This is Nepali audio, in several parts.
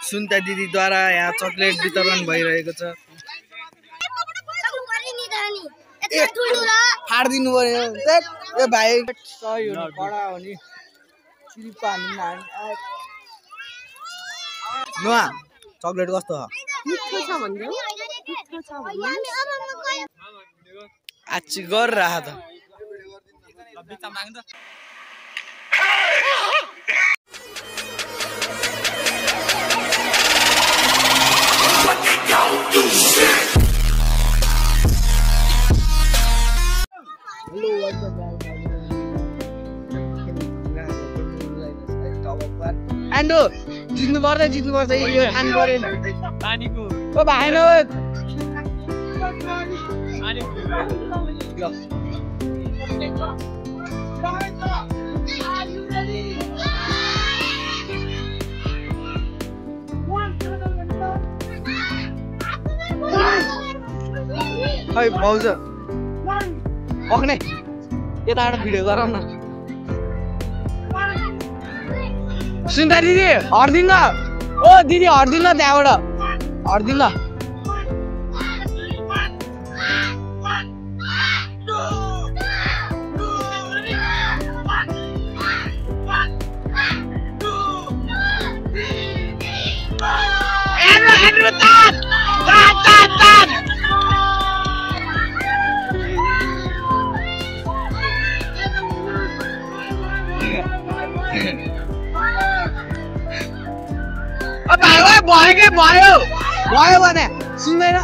सुन्ता दिदीद्वारा यहाँ चकलेट वितरण भइरहेको छ। फाड्दिनु पर्यो ए भाइ सही हो नि कडा हो नि चिरिपा नुवा चकलेट कस्तो छ मिठो छ भन्दै मिठो छ भन्दै आछि गर रहा त बिचा माग्न त Hello, what's up, Ando, जित्नु पर्छ यो खानु पर्दैन पानीको ओ भाइन खै भाउज अग्ने यताबाट भिडियो गरौ न सुन्दा दिदी हर्दिन ओ दिदी हर्दिन त्यहाँबाट हर्दिन भयो भने सुन्दैन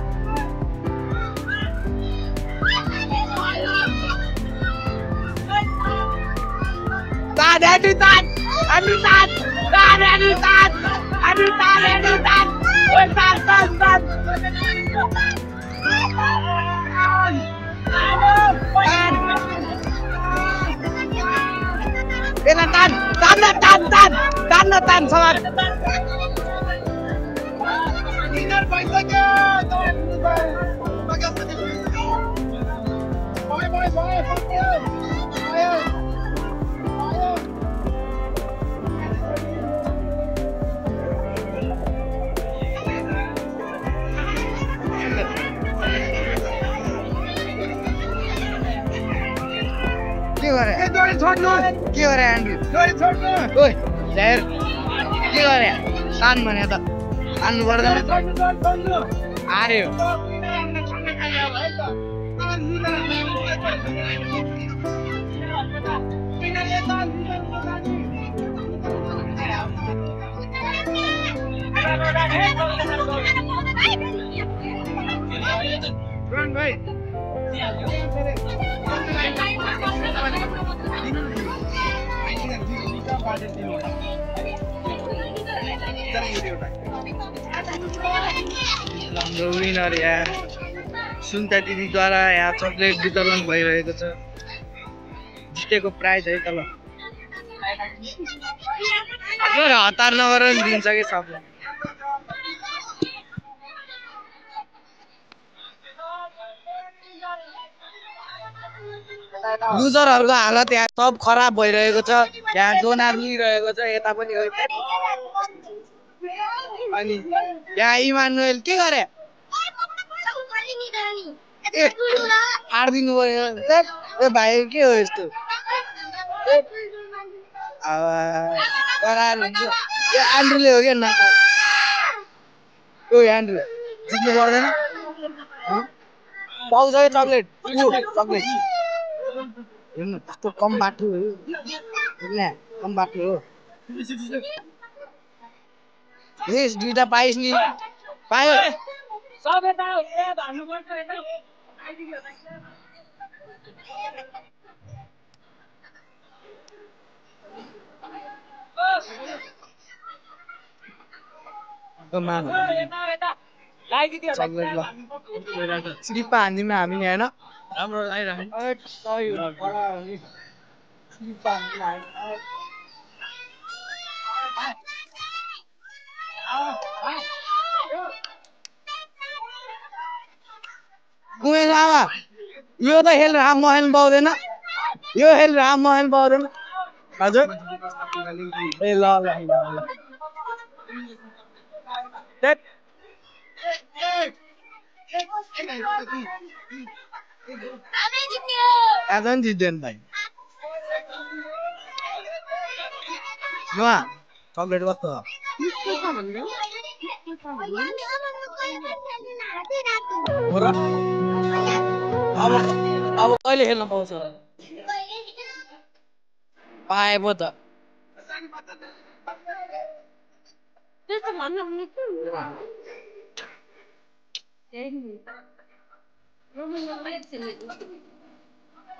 तान समान के गरे एन्ड्रु ओइ जाहेर के गरे तान भने त तान्नु पर्दैन आर्यो हाम्रो विनर यहाँ सुन्ता दिदीद्वारा यहाँ चकलेट वितरण भइरहेको छ जितेको प्राइज है तल हतार नगरेर दिन्छ कि सबले लुजरहरूको हालत यहाँ सब खराब भइरहेको छ यहाँ जोना लिइरहेको छ यता पनि अनि यहाँ इमानुएल के गरे फाड्दिनु पर्यो ए भाइ के हो यस्तो एन्ड्रुले हो क्या ओ एन्ड्रु जित्नु पर्दैन पाउँछ है चकलेट चकलेट हेर्नु कस्तो कम बाटो हो कम बाटो हो यस दुईटा पाइस नि पायो सब यता भन्नु पर्छ हैन ओ मान यता लागिदियो चकलेट ल सिरिपा हान्दिम हामी हैन राम्रो आइराख्नु अ सही हो बडा हो नि सिरिपा हान्दिम कुमे जावा यो त हेल राम मोहन पाउँदैन यो हेल राम मोहन पाउँदैन हजुर ए ल ल एजन जित्दैन भाइ चक्लेट कस्तो अब कहिले खेल्न पाउँछ पाए पो त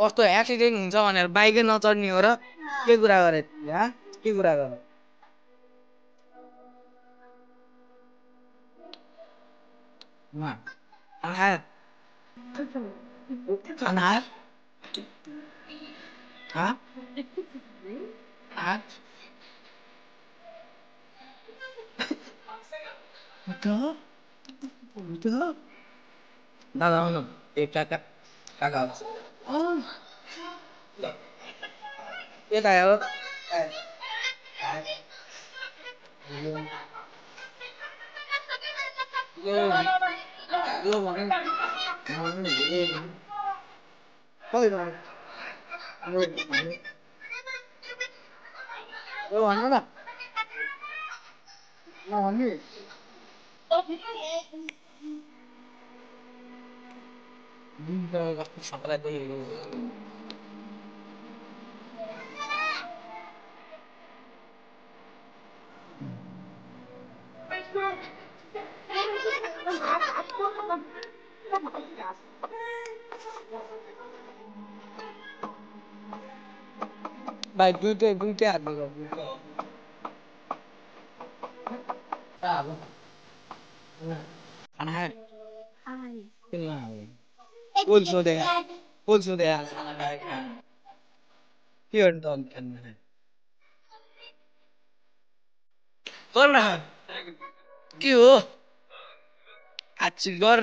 कस्तो एक्सिडेन्ट हुन्छ भनेर बाइकै नचढ्ने हो र के कुरा गरे के कुरा गर दादा आउनु एक काका काका यता हो भन्नु न भाइ दुइटै हातमा पुल सोधे के गर्नु त के हो गर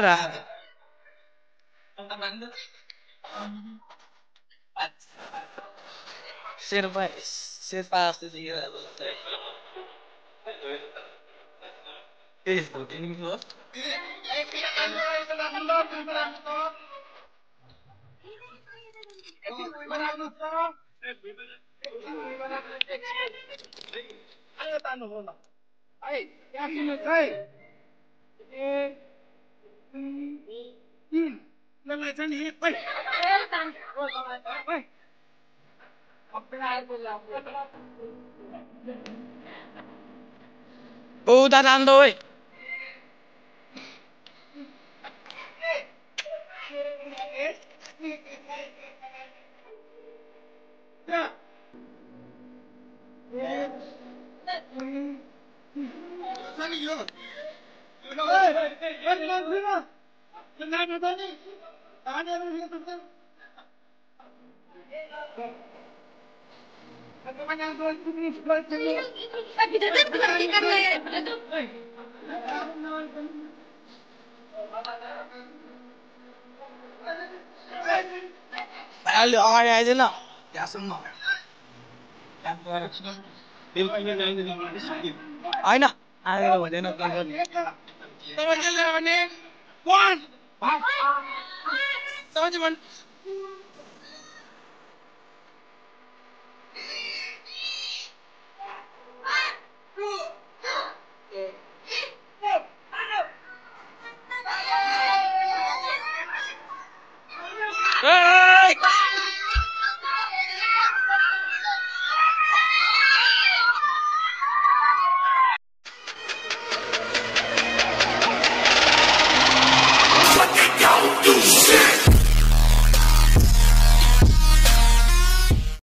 शेर्पा जस्तो udah tando woi अहिले अगाडि आइदिन होइन आएर हुँदैन Hey!